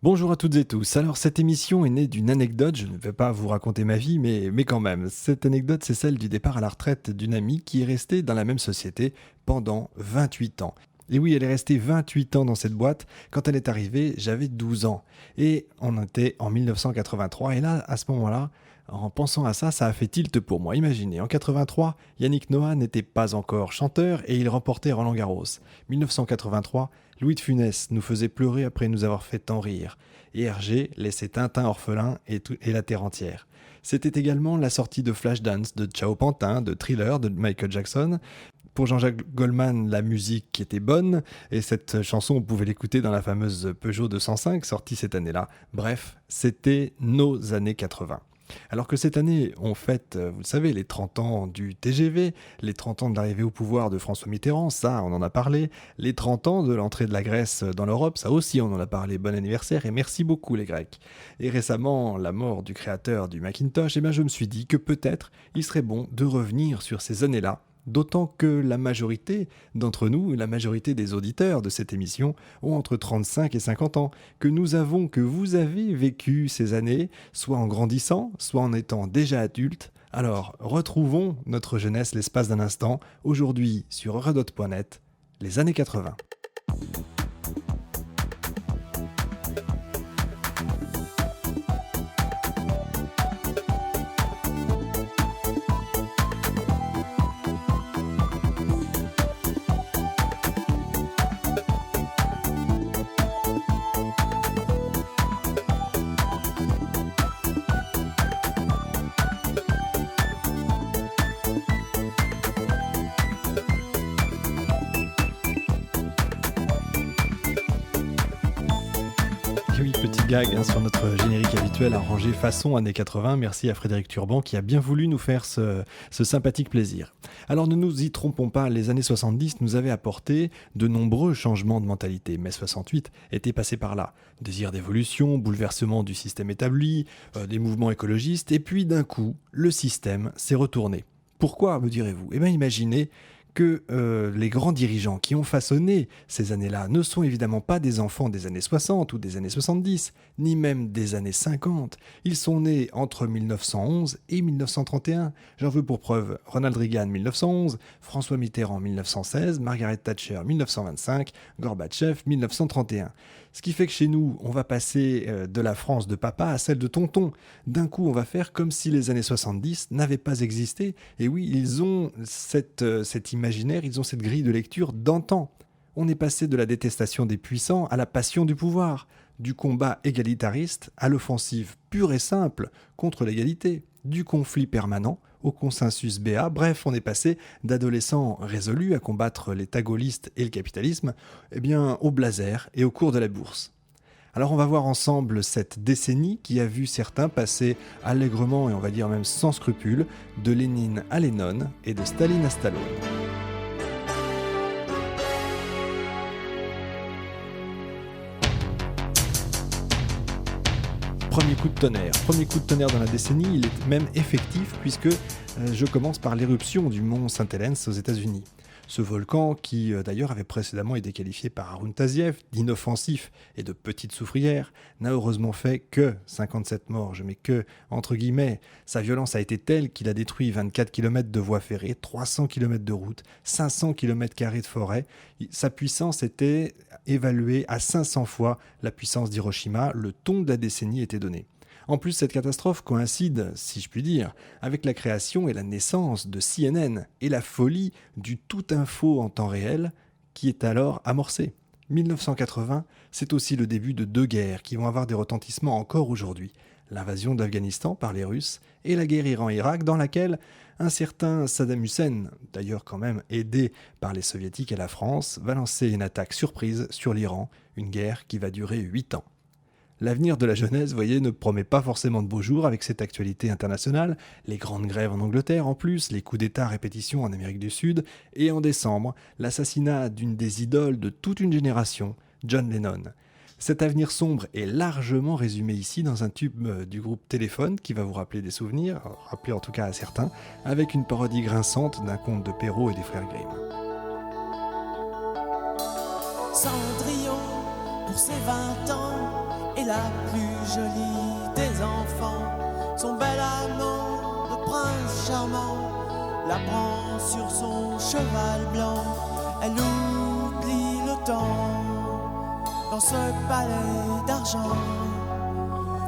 Bonjour à toutes et tous. Alors cette émission est née d'une anecdote, je ne vais pas vous raconter ma vie, mais quand même. Cette anecdote, c'est celle du départ à la retraite d'une amie qui est restée dans la même société pendant 28 ans. Et oui, elle est restée 28 ans dans cette boîte. Quand elle est arrivée, j'avais 12 ans. Et on était en 1983. Et là, à ce moment-là, en pensant à ça, ça a fait tilt pour moi. Imaginez, en 83, Yannick Noah n'était pas encore chanteur et il remportait Roland-Garros. 1983, Louis de Funès nous faisait pleurer après nous avoir fait tant rire. Et Hergé laissait Tintin orphelin et la terre entière. C'était également la sortie de Flashdance, de Ciao Pantin, de Thriller, de Michael Jackson. Pour Jean-Jacques Goldman, la musique était bonne, et cette chanson, on pouvait l'écouter dans la fameuse Peugeot 205, sortie cette année-là. Bref, c'était nos années 80. Alors que cette année, on fête, vous le savez, les 30 ans du TGV, les 30 ans de l'arrivée au pouvoir de François Mitterrand, ça, on en a parlé, les 30 ans de l'entrée de la Grèce dans l'Europe, ça aussi, on en a parlé, bon anniversaire et merci beaucoup les Grecs. Et récemment, la mort du créateur du Macintosh, je me suis dit que peut-être il serait bon de revenir sur ces années-là. D'autant que la majorité d'entre nous, la majorité des auditeurs de cette émission ont entre 35 et 50 ans, que vous avez vécu ces années, soit en grandissant, soit en étant déjà adulte. Alors, retrouvons notre jeunesse l'espace d'un instant, aujourd'hui sur redot.net, les années 80. Oui, petit gag sur notre générique habituel arrangé façon années 80. Merci à Frédéric Turban qui a bien voulu nous faire ce sympathique plaisir. Alors ne nous y trompons pas, les années 70 nous avaient apporté de nombreux changements de mentalité. Mai 68 était passé par là. Désir d'évolution, bouleversement du système établi, des mouvements écologistes, et puis d'un coup, le système s'est retourné. Pourquoi, me direz-vous ? Eh bien imaginez que les grands dirigeants qui ont façonné ces années-là ne sont évidemment pas des enfants des années 60 ou des années 70, ni même des années 50. Ils sont nés entre 1911 et 1931. J'en veux pour preuve Ronald Reagan 1911, François Mitterrand 1916, Margaret Thatcher 1925, Gorbatchev 1931. Ce qui fait que chez nous, on va passer de la France de papa à celle de tonton. D'un coup, on va faire comme si les années 70 n'avaient pas existé. Et oui, ils ont cet imaginaire, ils ont cette grille de lecture d'antan. On est passé de la détestation des puissants à la passion du pouvoir, du combat égalitariste à l'offensive pure et simple contre l'égalité, du conflit permanent au consensus BA. Bref, on est passé d'adolescents résolus à combattre l'État gaulliste et le capitalisme, au blazer et au cours de la bourse. Alors on va voir ensemble cette décennie qui a vu certains passer allègrement et on va dire même sans scrupule de Lénine à Lennon et de Staline à Stallone. Premier coup de tonnerre dans la décennie, il est même effectif puisque je commence par l'éruption du mont Saint-Helens aux États-Unis. Ce volcan, qui d'ailleurs avait précédemment été qualifié par Haroun Taziev d'inoffensif et de petite soufrière, n'a heureusement fait que 57 morts, je mets que entre guillemets. Sa violence a été telle qu'il a détruit 24 km de voies ferrées, 300 km de routes, 500 km² de forêt. Sa puissance était évaluée à 500 fois la puissance d'Hiroshima, le ton de la décennie était donné. En plus, cette catastrophe coïncide, si je puis dire, avec la création et la naissance de CNN et la folie du tout info en temps réel qui est alors amorcée. 1980, c'est aussi le début de deux guerres qui vont avoir des retentissements encore aujourd'hui. L'invasion d'Afghanistan par les Russes et la guerre Iran-Irak dans laquelle un certain Saddam Hussein, d'ailleurs quand même aidé par les Soviétiques et la France, va lancer une attaque surprise sur l'Iran, une guerre qui va durer 8 ans. L'avenir de la jeunesse, vous voyez, ne promet pas forcément de beaux jours avec cette actualité internationale, les grandes grèves en Angleterre en plus, les coups d'État à répétition en Amérique du Sud, et en décembre, l'assassinat d'une des idoles de toute une génération, John Lennon. Cet avenir sombre est largement résumé ici dans un tube du groupe Téléphone qui va vous rappeler des souvenirs, rappeler en tout cas à certains, avec une parodie grinçante d'un conte de Perrault et des frères Grimm. Cendrillon pour ses 20 ans est la plus jolie des enfants. Son bel amant, le prince charmant, la prend sur son cheval blanc. Elle oublie le temps dans ce palais d'argent.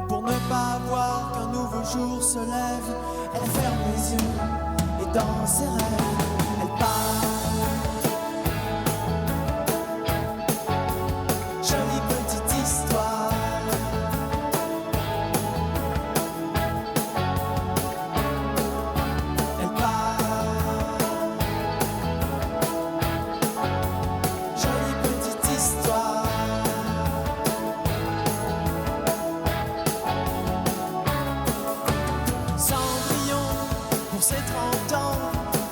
Pour ne pas voir qu'un nouveau jour se lève, elle ferme les yeux et dans ses rêves, elle part. Jolie petite histoire. Elle part. Jolie petite histoire. Cendrillon, pour ses 30 ans,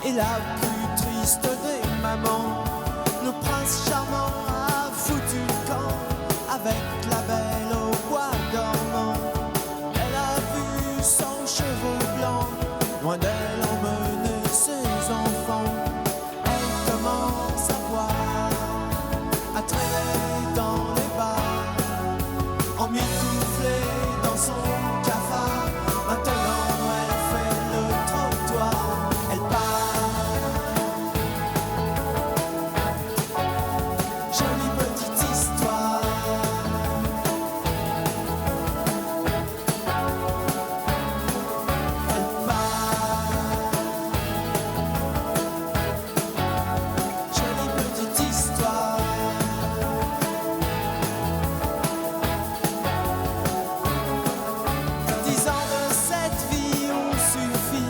est la plus triste des mamans. Le prince charmant a foutu le camp avec la belle au bois dormant. Elle a vu son cheveu blanc, loin d'elle emmener ses enfants. Elle commence à boire, à traîner dans les bars, emmitouflée dans son cafard. Maintenant elle fait le trottoir, elle part. Jolie petite histoire. Elle part. Jolie petite histoire. 10 ans de cette vie ont suffi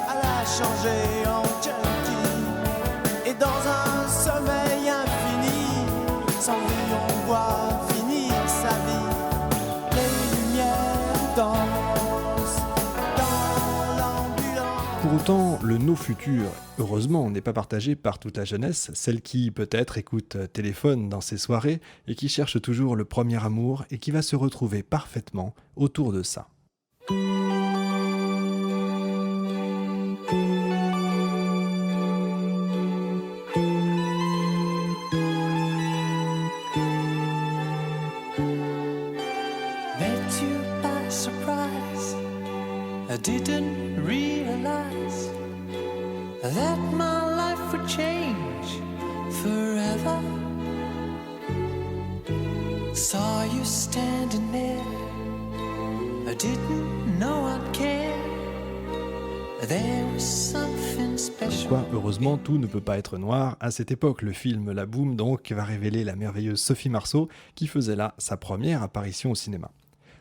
à la changer en junkie. Et dans un sommeil infini, sans vie on voit finir sa vie. Les lumières dansent dans l'ambulance. Pour autant, le no futur, heureusement, n'est pas partagé par toute la jeunesse, celle qui peut-être écoute Téléphone dans ses soirées et qui cherche toujours le premier amour et qui va se retrouver parfaitement autour de ça. Met you by surprise. I didn't realize that my life would change forever. Saw you standing there. I didn't know I'd care. There was something special. Quoi, heureusement, tout ne peut pas être noir. À cette époque, le film La Boum donc va révéler la merveilleuse Sophie Marceau qui faisait là sa première apparition au cinéma.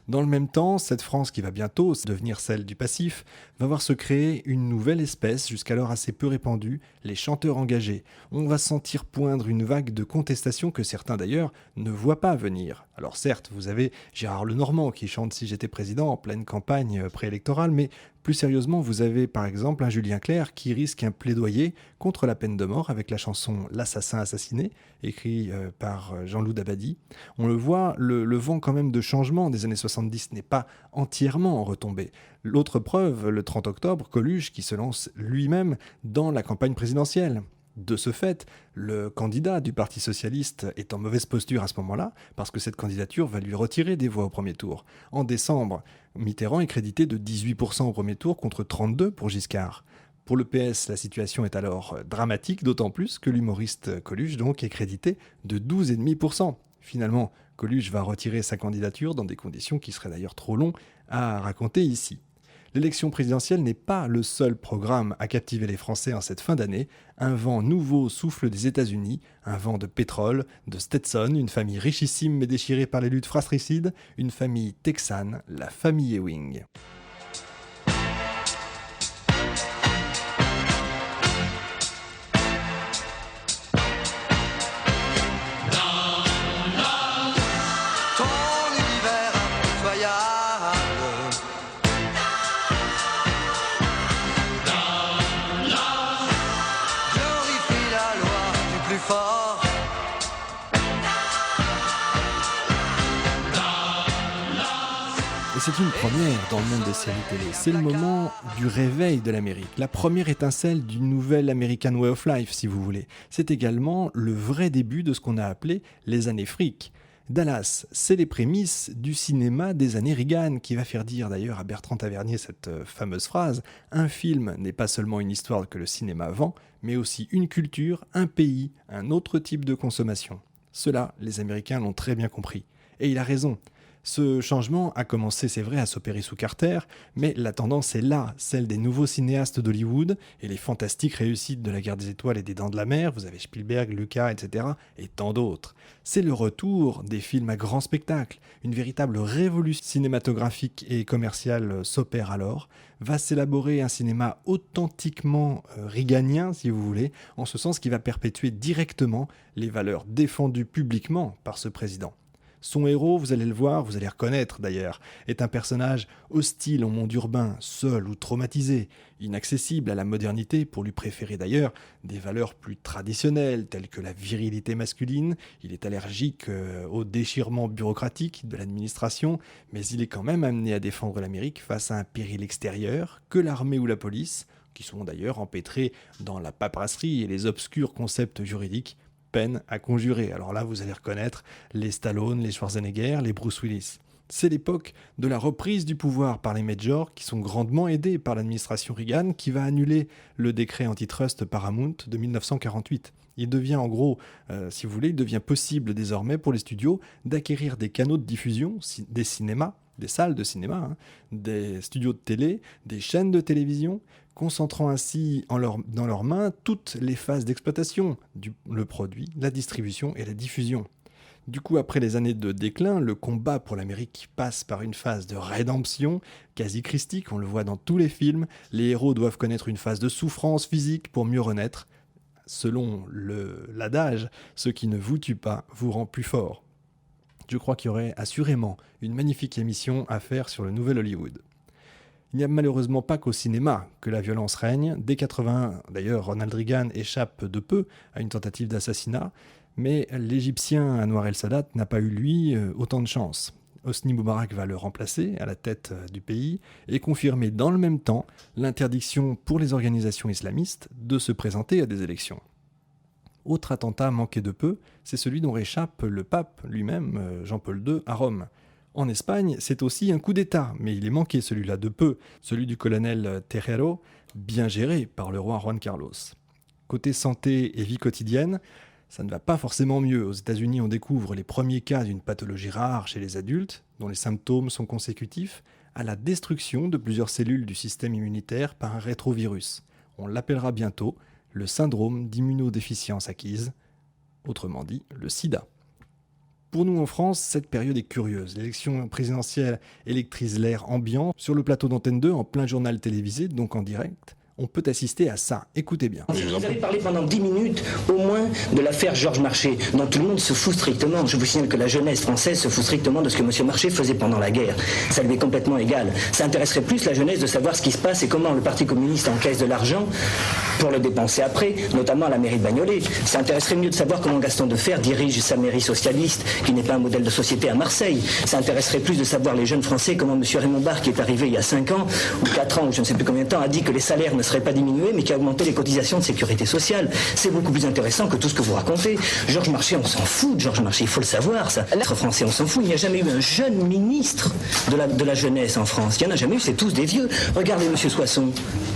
Dans le même temps, cette France qui va bientôt devenir celle du passif, va voir se créer une nouvelle espèce jusqu'alors assez peu répandue, les chanteurs engagés. On va sentir poindre une vague de contestation que certains d'ailleurs ne voient pas venir. Alors certes, vous avez Gérard Lenormand qui chante Si j'étais président en pleine campagne préélectorale, mais plus sérieusement, vous avez par exemple un Julien Clerc qui risque un plaidoyer contre la peine de mort avec la chanson L'assassin assassiné, écrit par Jean-Loup Dabadi. On le voit, le vent quand même de changement des années 70 n'est pas entièrement retombé. L'autre preuve, le 30 octobre, Coluche qui se lance lui-même dans la campagne présidentielle. De ce fait, le candidat du Parti socialiste est en mauvaise posture à ce moment-là, parce que cette candidature va lui retirer des voix au premier tour. En décembre, Mitterrand est crédité de 18% au premier tour contre 32% pour Giscard. Pour le PS, la situation est alors dramatique, d'autant plus que l'humoriste Coluche donc est crédité de 12,5%. Finalement, Coluche va retirer sa candidature dans des conditions qui seraient d'ailleurs trop longues à raconter ici. L'élection présidentielle n'est pas le seul programme à captiver les Français en cette fin d'année. Un vent nouveau souffle des États-Unis, un vent de pétrole, de Stetson, une famille richissime mais déchirée par les luttes fratricides, une famille texane, la famille Ewing. Et c'est une première dans le monde des séries télé. C'est le moment du réveil de l'Amérique. La première étincelle d'une nouvelle American Way of Life, si vous voulez. C'est également le vrai début de ce qu'on a appelé les années fric. Dallas, c'est les prémices du cinéma des années Reagan, qui va faire dire d'ailleurs à Bertrand Tavernier cette fameuse phrase « Un film n'est pas seulement une histoire que le cinéma vend, mais aussi une culture, un pays, un autre type de consommation ». Cela, les Américains l'ont très bien compris. Et il a raison. Ce changement a commencé, c'est vrai, à s'opérer sous Carter, mais la tendance est là, celle des nouveaux cinéastes d'Hollywood et les fantastiques réussites de la Guerre des Étoiles et des Dents de la Mer, vous avez Spielberg, Lucas, etc., et tant d'autres. C'est le retour des films à grand spectacle. Une véritable révolution cinématographique et commerciale s'opère alors. Va s'élaborer un cinéma authentiquement reaganien, si vous voulez, en ce sens qu'il va perpétuer directement les valeurs défendues publiquement par ce président. Son héros, vous allez le voir, vous allez reconnaître d'ailleurs, est un personnage hostile au monde urbain, seul ou traumatisé, inaccessible à la modernité pour lui préférer d'ailleurs des valeurs plus traditionnelles telles que la virilité masculine. Il est allergique au déchirement bureaucratique de l'administration, mais il est quand même amené à défendre l'Amérique face à un péril extérieur que l'armée ou la police, qui sont d'ailleurs empêtrés dans la paperasserie et les obscurs concepts juridiques, peine à conjurer. Alors là, vous allez reconnaître les Stallone, les Schwarzenegger, les Bruce Willis. C'est l'époque de la reprise du pouvoir par les majors qui sont grandement aidés par l'administration Reagan qui va annuler le décret antitrust Paramount de 1948. Il devient en gros, si vous voulez, il devient possible désormais pour les studios d'acquérir des canaux de diffusion, des cinémas, des salles de cinéma, des studios de télé, des chaînes de télévision, concentrant ainsi dans leurs mains toutes les phases d'exploitation, le produit, la distribution et la diffusion. Du coup, après les années de déclin, le combat pour l'Amérique passe par une phase de rédemption, quasi christique, on le voit dans tous les films. Les héros doivent connaître une phase de souffrance physique pour mieux renaître. Selon l'adage, ce qui ne vous tue pas vous rend plus fort. Je crois qu'il y aurait assurément une magnifique émission à faire sur le nouvel Hollywood. Il n'y a malheureusement pas qu'au cinéma que la violence règne. Dès 1981, d'ailleurs, Ronald Reagan échappe de peu à une tentative d'assassinat, mais l'Égyptien Anwar el-Sadat n'a pas eu, lui, autant de chance. Hosni Moubarak va le remplacer à la tête du pays et confirmer dans le même temps l'interdiction pour les organisations islamistes de se présenter à des élections. Autre attentat manqué de peu, c'est celui dont réchappe le pape lui-même, Jean-Paul II, à Rome. En Espagne, c'est aussi un coup d'État, mais il est manqué celui-là de peu, celui du colonel Terrero, bien géré par le roi Juan Carlos. Côté santé et vie quotidienne, ça ne va pas forcément mieux. Aux États-Unis, on découvre les premiers cas d'une pathologie rare chez les adultes, dont les symptômes sont consécutifs à la destruction de plusieurs cellules du système immunitaire par un rétrovirus. On l'appellera bientôt le syndrome d'immunodéficience acquise, autrement dit le sida. Pour nous en France, cette période est curieuse. L'élection présidentielle électrise l'air ambiant. Sur le plateau d'Antenne 2, en plein journal télévisé, donc en direct, on peut assister à ça. Écoutez bien. Vous avez parlé pendant 10 minutes, au moins, de l'affaire Georges Marchais, dont tout le monde se fout strictement. Je vous signale que la jeunesse française se fout strictement de ce que M. Marchais faisait pendant la guerre. Ça lui est complètement égal. Ça intéresserait plus la jeunesse de savoir ce qui se passe et comment le Parti communiste encaisse de l'argent pour le dépenser après, notamment à la mairie de Bagnolet. Ça intéresserait mieux de savoir comment Gaston Defferre dirige sa mairie socialiste, qui n'est pas un modèle de société à Marseille. Ça intéresserait plus de savoir les jeunes Français comment M. Raymond Barre, qui est arrivé il y a 5 ans, ou 4 ans, ou je ne sais plus combien de temps, a dit que les salaires ne seraient pas diminués, mais qui a augmenté les cotisations de sécurité sociale. C'est beaucoup plus intéressant que tout ce que vous racontez. Georges Marchais, on s'en fout de Georges Marchais, il faut le savoir, ça. L'être français, on s'en fout. Il n'y a jamais eu un jeune ministre de la jeunesse en France. Il n'y en a jamais eu, c'est tous des vieux. Regardez M. Soisson.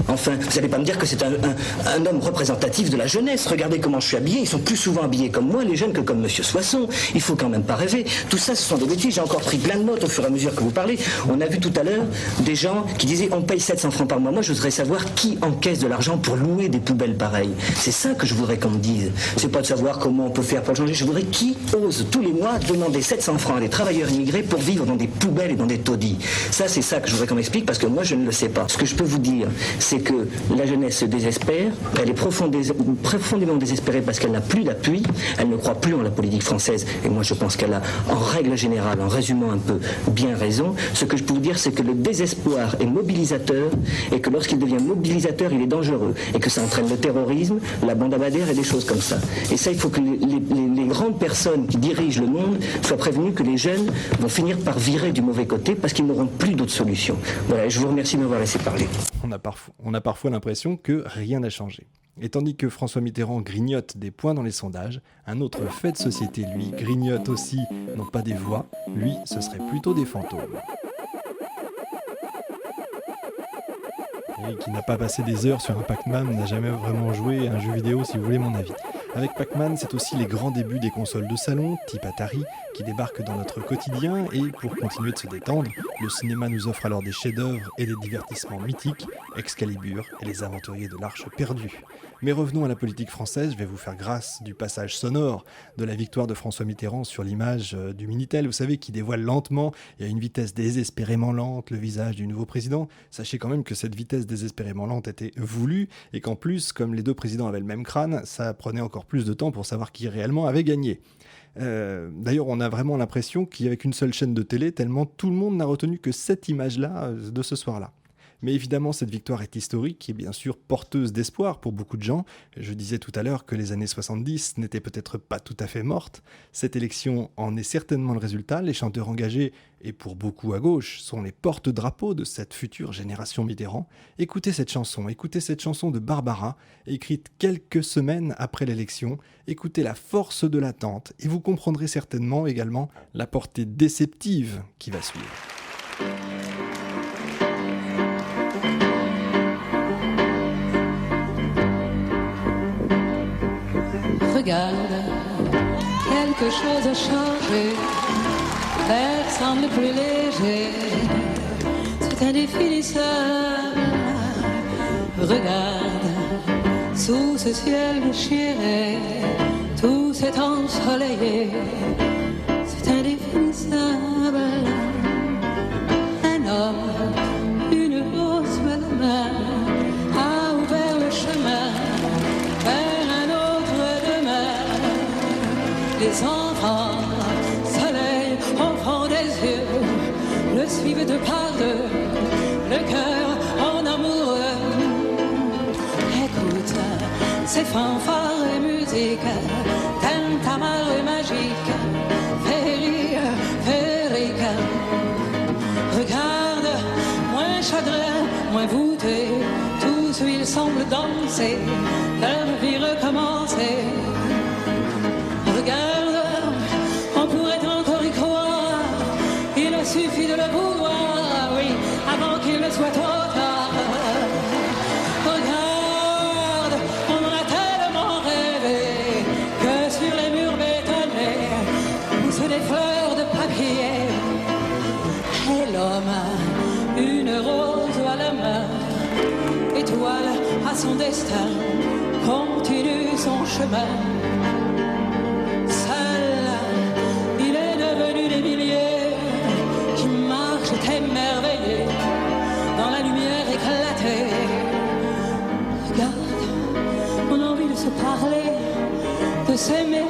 Enfin, vous n'allez pas me dire que c'est un homme représentatif de la jeunesse. Regardez comment je suis habillé. Ils sont plus souvent habillés comme moi, les jeunes, que comme M. Soisson. Il faut quand même pas rêver. Tout ça, ce sont des bêtises. J'ai encore pris plein de notes au fur et à mesure que vous parlez. On a vu tout à l'heure des gens qui disaient on paye 700 francs par mois. Moi, je voudrais savoir qui encaisse de l'argent pour louer des poubelles pareilles. C'est ça que je voudrais qu'on me dise. C'est pas de savoir comment on peut faire pour le changer. Je voudrais qui ose tous les mois demander 700 francs à des travailleurs immigrés pour vivre dans des poubelles et dans des taudis. Ça, c'est ça que je voudrais qu'on m'explique parce que moi, je ne le sais pas. Ce que je peux vous dire, c'est que la jeunesse se désespère. Elle est profondément désespérée parce qu'elle n'a plus d'appui. Elle ne croit plus en la politique française. Et moi, je pense qu'elle a, en règle générale, en résumant un peu, bien raison. Ce que je peux vous dire, c'est que le désespoir est mobilisateur et que lorsqu'il devient mobilisateur, il est dangereux. Et que ça entraîne le terrorisme, la bande à Bader et des choses comme ça. Et ça, il faut que les grandes personnes qui dirigent le monde soient prévenues que les jeunes vont finir par virer du mauvais côté parce qu'ils n'auront plus d'autres solutions. Voilà, je vous remercie de m'avoir laissé parler. On a parfois l'impression que rien n'a changé. Et tandis que François Mitterrand grignote des points dans les sondages, un autre fait de société, lui, grignote aussi, non pas des voix, lui, ce serait plutôt des fantômes. Et qui n'a pas passé des heures sur un Pac-Man, n'a jamais vraiment joué à un jeu vidéo, si vous voulez mon avis. Avec Pac-Man, c'est aussi les grands débuts des consoles de salon, type Atari, qui débarquent dans notre quotidien, et pour continuer de se détendre, le cinéma nous offre alors des chefs-d'œuvre et des divertissements mythiques, Excalibur et les aventuriers de l'Arche perdue. Mais revenons à la politique française, je vais vous faire grâce du passage sonore de la victoire de François Mitterrand sur l'image du Minitel, vous savez, qui dévoile lentement et à une vitesse désespérément lente le visage du nouveau président. Sachez quand même que cette vitesse désespérément lente était voulue et qu'en plus, comme les deux présidents avaient le même crâne, ça prenait encore plus de temps pour savoir qui réellement avait gagné. D'ailleurs, on a vraiment l'impression qu'il n'y avait qu'une seule chaîne de télé, tellement tout le monde n'a retenu que cette image-là de ce soir-là. Mais évidemment, cette victoire est historique et bien sûr porteuse d'espoir pour beaucoup de gens. Je disais tout à l'heure que les années 70 n'étaient peut-être pas tout à fait mortes. Cette élection en est certainement le résultat. Les chanteurs engagés, et pour beaucoup à gauche, sont les porte-drapeaux de cette future génération Mitterrand. Écoutez cette chanson de Barbara, écrite quelques semaines après l'élection. Écoutez la force de l'attente et vous comprendrez certainement également la portée déceptive qui va suivre. Regarde, quelque chose a changé, l'air semble plus léger, c'est indéfinissable. Regarde, sous ce ciel déchiré, tout s'est ensoleillé, c'est indéfinissable. Un homme, une rose à la main, a ouvert le chemin vers un autre demain. Les enfants, soleil au fond des yeux, le suivent de par deux, le cœur en amoureux. Écoute ces fanfares et musiques, tintamarre et magique, féerie, féerique. Regarde, moins chagrin, moins voûté, tous ils semblent danser, leur vie recommencer. Regarde, on pourrait encore y croire, il suffit de le vouloir, oui, avant qu'il ne soit trop tard. Regarde, on en a tellement rêvé, que sur les murs bétonnés poussent des fleurs de papier. Et l'homme, une rose à la main, étoile à son destin, continue son chemin. Seul, il est devenu des milliers qui marchent émerveillés dans la lumière éclatée. Regarde, on a envie de se parler, de s'aimer,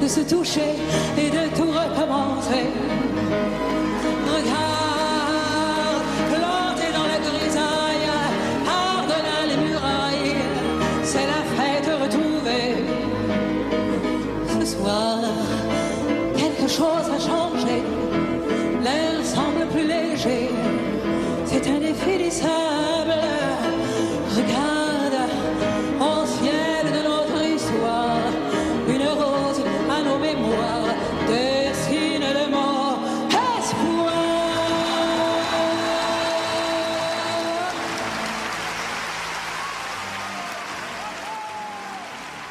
de se toucher et de tout recommencer. Regarde, planté dans la grisaille, par-delà les murailles, c'est la fête retrouvée. Ce soir, quelque chose a changé, l'air semble plus léger, c'est indéfinissable. Regarde, au ciel de notre histoire, une rose à nos mémoires dessine le mot espoir.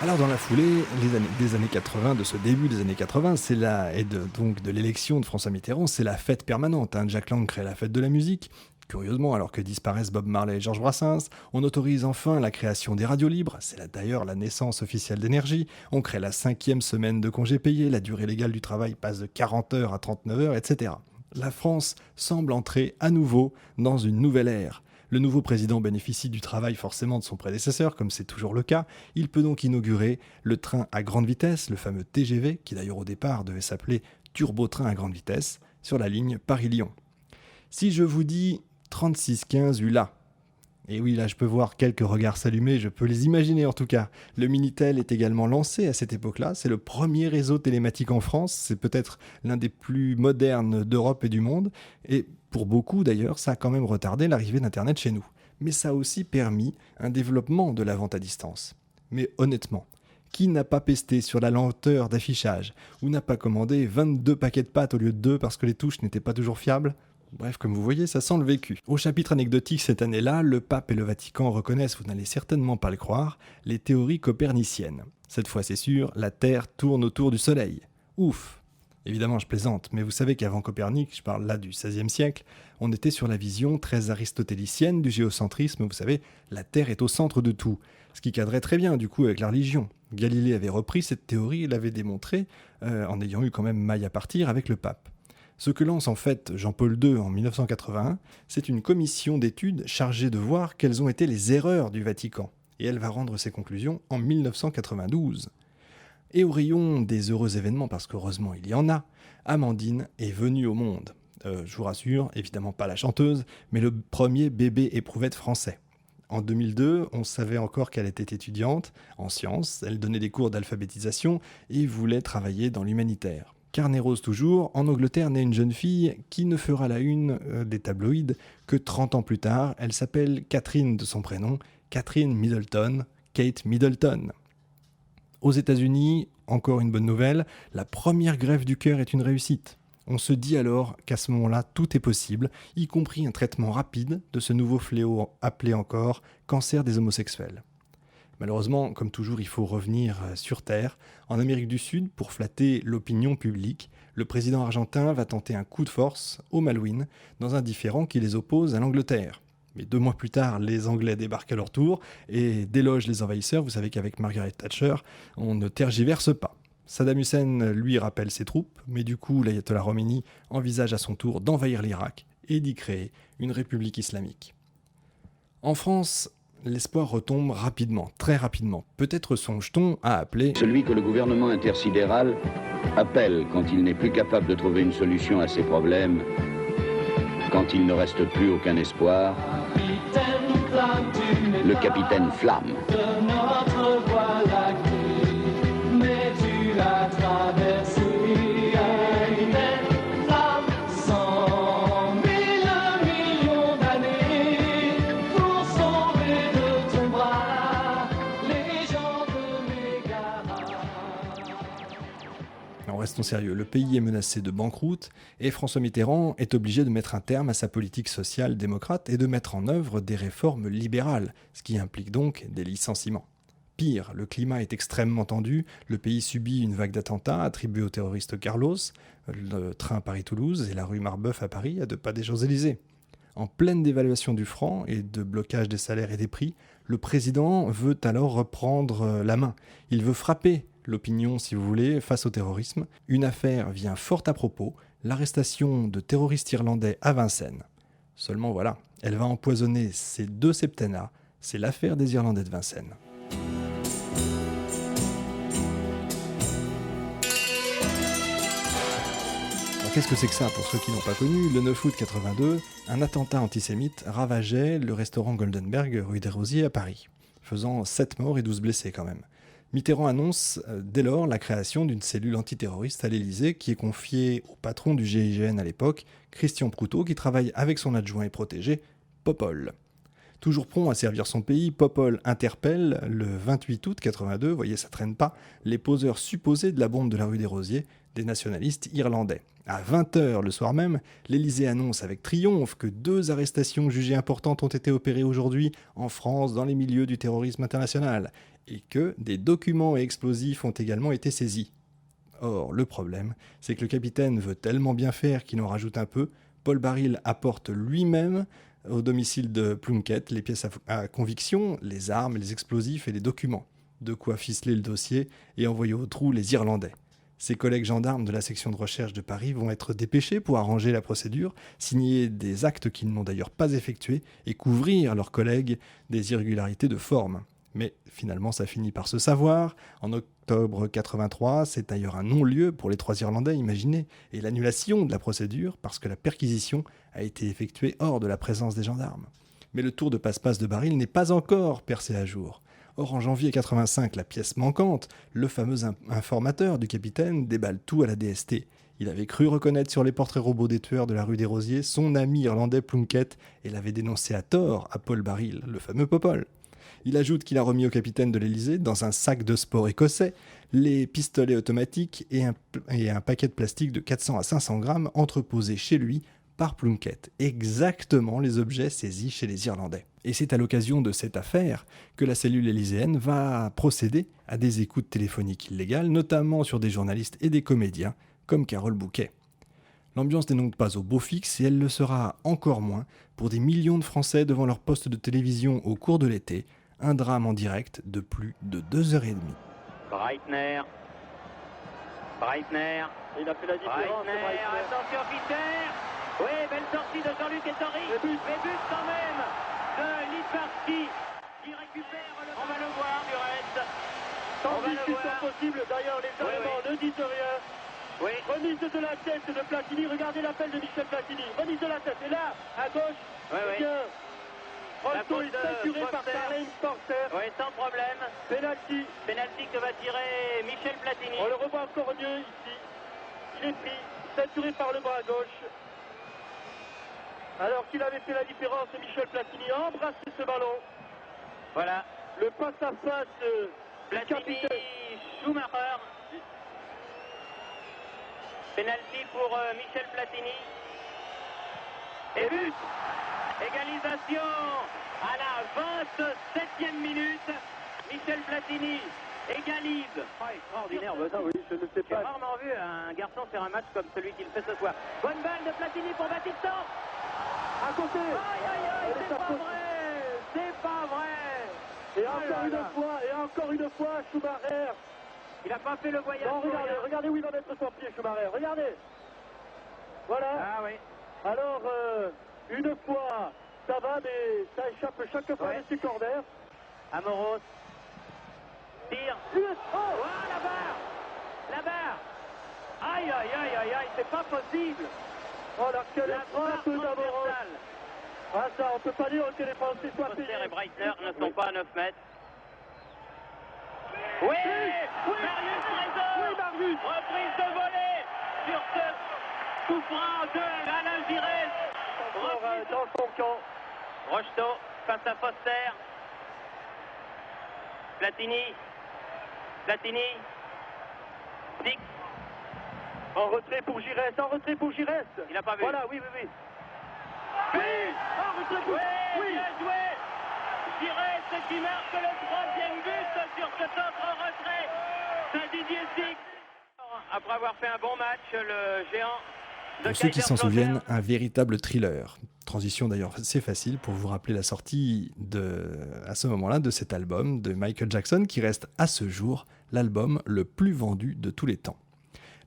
Alors dans la foulée, des années 80, de ce début des années 80, c'est donc de l'élection de François Mitterrand, c'est la fête permanente. Jack Lang crée la fête de la musique. Curieusement, alors que disparaissent Bob Marley et Georges Brassens, on autorise enfin la création des radios libres, c'est là d'ailleurs la naissance officielle d'Énergie, on crée la 5e semaine de congés payés, la durée légale du travail passe de 40 heures à 39 heures, etc. La France semble entrer à nouveau dans une nouvelle ère. Le nouveau président bénéficie du travail forcément de son prédécesseur, comme c'est toujours le cas. Il peut donc inaugurer le train à grande vitesse, le fameux TGV, qui d'ailleurs au départ devait s'appeler Turbotrain à grande vitesse, sur la ligne Paris-Lyon. Si je vous dis 3615 ULA, et oui, là je peux voir quelques regards s'allumer, je peux les imaginer en tout cas. Le Minitel est également lancé à cette époque-là, c'est le premier réseau télématique en France, c'est peut-être l'un des plus modernes d'Europe et du monde, et pour beaucoup d'ailleurs, ça a quand même retardé l'arrivée d'Internet chez nous. Mais ça a aussi permis un développement de la vente à distance. Mais honnêtement, qui n'a pas pesté sur la lenteur d'affichage ou n'a pas commandé 22 paquets de pâtes au lieu de 2 parce que les touches n'étaient pas toujours fiables ? Bref, comme vous voyez, ça sent le vécu. Au chapitre anecdotique cette année-là, le pape et le Vatican reconnaissent, vous n'allez certainement pas le croire, les théories coperniciennes. Cette fois c'est sûr, la Terre tourne autour du Soleil. Ouf ! Évidemment, je plaisante, mais vous savez qu'avant Copernic, je parle là du XVIe siècle, on était sur la vision très aristotélicienne du géocentrisme. Vous savez, la Terre est au centre de tout, ce qui cadrait très bien du coup avec la religion. Galilée avait repris cette théorie et l'avait démontrée, en ayant eu quand même maille à partir avec le pape. Ce que lance en fait Jean-Paul II en 1981, c'est une commission d'études chargée de voir quelles ont été les erreurs du Vatican. Et elle va rendre ses conclusions en 1992. Et au rayon des heureux événements, parce qu'heureusement il y en a, Amandine est venue au monde. Je vous rassure, évidemment pas la chanteuse, mais le premier bébé éprouvette français. En 2002, on savait encore qu'elle était étudiante en sciences, elle donnait des cours d'alphabétisation et voulait travailler dans l'humanitaire. Carnet rose toujours, en Angleterre naît une jeune fille qui ne fera la une des tabloïds que 30 ans plus tard. Elle s'appelle Catherine de son prénom, Catherine Middleton, Kate Middleton. Aux États-Unis, encore une bonne nouvelle, la première greffe du cœur est une réussite. On se dit alors qu'à ce moment-là, tout est possible, y compris un traitement rapide de ce nouveau fléau appelé encore cancer des homosexuels. Malheureusement, comme toujours, il faut revenir sur Terre. En Amérique du Sud, pour flatter l'opinion publique, le président argentin va tenter un coup de force aux Malouines dans un différend qui les oppose à l'Angleterre. Mais 2 mois plus tard, les Anglais débarquent à leur tour et délogent les envahisseurs. Vous savez qu'avec Margaret Thatcher, on ne tergiverse pas. Saddam Hussein, lui, rappelle ses troupes, mais du coup, l'ayatollah Khomeini envisage à son tour d'envahir l'Irak et d'y créer une république islamique. En France, l'espoir retombe rapidement, très rapidement. Peut-être songe-t-on à appeler celui que le gouvernement intersidéral appelle quand il n'est plus capable de trouver une solution à ses problèmes, quand il ne reste plus aucun espoir, le capitaine Flamme. Restons sérieux, le pays est menacé de banqueroute et François Mitterrand est obligé de mettre un terme à sa politique sociale démocrate et de mettre en œuvre des réformes libérales, ce qui implique donc des licenciements. Pire, le climat est extrêmement tendu, le pays subit une vague d'attentats attribués au terroriste Carlos, le train Paris-Toulouse et la rue Marbeuf à Paris à 2 pas des Champs-Élysées. En pleine dévaluation du franc et de blocage des salaires et des prix, le président veut alors reprendre la main. Il veut frapper l'opinion, si vous voulez, face au terrorisme. Une affaire vient fort à propos, l'arrestation de terroristes irlandais à Vincennes. Seulement voilà, elle va empoisonner ces 2 septennats, c'est l'affaire des Irlandais de Vincennes. Alors, qu'est-ce que c'est que ça pour ceux qui n'ont pas connu ? Le 9 août 82, un attentat antisémite ravageait le restaurant Goldenberg rue des Rosiers à Paris, faisant 7 morts et 12 blessés quand même. Mitterrand annonce dès lors la création d'une cellule antiterroriste à l'Élysée qui est confiée au patron du GIGN à l'époque, Christian Proutot, qui travaille avec son adjoint et protégé, Popol. Toujours prompt à servir son pays, Popol interpelle le 28 août 82, voyez ça traîne pas, les poseurs supposés de la bombe de la rue des Rosiers, des nationalistes irlandais. À 20h le soir même, l'Élysée annonce avec triomphe que 2 arrestations jugées importantes ont été opérées aujourd'hui en France dans les milieux du terrorisme international et que des documents et explosifs ont également été saisis. Or, le problème, c'est que le capitaine veut tellement bien faire qu'il en rajoute un peu. Paul Baril apporte lui-même au domicile de Plunkett les pièces à conviction, les armes, les explosifs et les documents. De quoi ficeler le dossier et envoyer au trou les Irlandais. Ses collègues gendarmes de la section de recherche de Paris vont être dépêchés pour arranger la procédure, signer des actes qu'ils n'ont d'ailleurs pas effectués et couvrir leurs collègues des irrégularités de forme. Mais finalement, ça finit par se savoir. En octobre 83, c'est d'ailleurs un non-lieu pour les 3 Irlandais, imaginez, et l'annulation de la procédure parce que la perquisition a été effectuée hors de la présence des gendarmes. Mais le tour de passe-passe de Baril n'est pas encore percé à jour. Or, en janvier 85, la pièce manquante, le fameux informateur du capitaine, déballe tout à la DST. Il avait cru reconnaître sur les portraits robots des tueurs de la rue des Rosiers son ami irlandais Plunkett et l'avait dénoncé à tort à Paul Baril, le fameux Popol. Il ajoute qu'il a remis au capitaine de l'Élysée, dans un sac de sport écossais, les pistolets automatiques et un paquet de plastique de 400 à 500 grammes entreposés chez lui par Plunkett. Exactement les objets saisis chez les Irlandais. Et c'est à l'occasion de cette affaire que la cellule élyséenne va procéder à des écoutes téléphoniques illégales, notamment sur des journalistes et des comédiens, comme Carole Bouquet. L'ambiance n'est donc pas au beau fixe et elle le sera encore moins pour des millions de Français devant leur poste de télévision au cours de l'été, un drame en direct de plus de 2h30. Breitner. Il a fait la différence. Attention Fischer. Oui, belle sortie de Jean-Luc Ettori. Mais but quand même de Littbarski qui récupère le... On va le voir du reste. Tant qu'ils sont possibles, d'ailleurs les éléments ne disent rien. Oui. Remise de la tête de Platini, regardez l'appel de Michel Platini. Remise de la tête, et là, à gauche, bien. Rosto est saturé par Karl-Heinz Forster. Oui, sans problème. Penalty. Penalty que va tirer Michel Platini. On le revoit encore mieux ici. Il est pris, saturé par le bras gauche. Alors qu'il avait fait la différence, Michel Platini a embrassé ce ballon. Voilà. Le face-à-face du Platini, capitaine. Schumacher. Penalty pour Michel Platini. Et but. Égalisation à la 27e minute. Michel Platini égalise. Extraordinaire, oui, je ne sais J'ai pas. rarement vu un garçon faire un match comme celui qu'il fait ce soir. Bonne balle de Platini pour Battiston. À côté. Aïe, c'est pas vrai. C'est pas vrai. Et encore une fois, Schumacher. Il n'a pas fait le voyage. Non, pour rien. regardez où il va mettre son pied, Schumacher. Regardez. Voilà. Ah oui. Alors, une fois, ça va, mais ça échappe chaque fois Ouais. de ses corners. Amoros. Tire. Oh, La barre. Aïe, c'est pas possible. oh là, quelle La barre frappe d'Amoros. transversale. Ah ça, on peut pas dire que les Français soient Foster payés. et Breitner ne sont pas à 9 mètres. Oui, Marius Trésor. Oui, Marius. Reprise de volée sur ce coup franc de Alain Giresse. Encore, Reprise dans son camp. Rocheteau face à Foster. Platini. Dix. En retrait pour Giresse. Il n'a pas vu. Voilà, oui. Oui, En retrait pour... Oui. bien joué. Giresse qui marque le 3e but sur cet autre retrait. Saint-Didier Six. Après avoir fait un bon match, le géant de Pour ceux qui s'en Kaiserslautern. souviennent, un véritable thriller. Transition d'ailleurs assez facile pour vous rappeler la sortie à ce moment-là de cet album de Michael Jackson qui reste à ce jour l'album le plus vendu de tous les temps.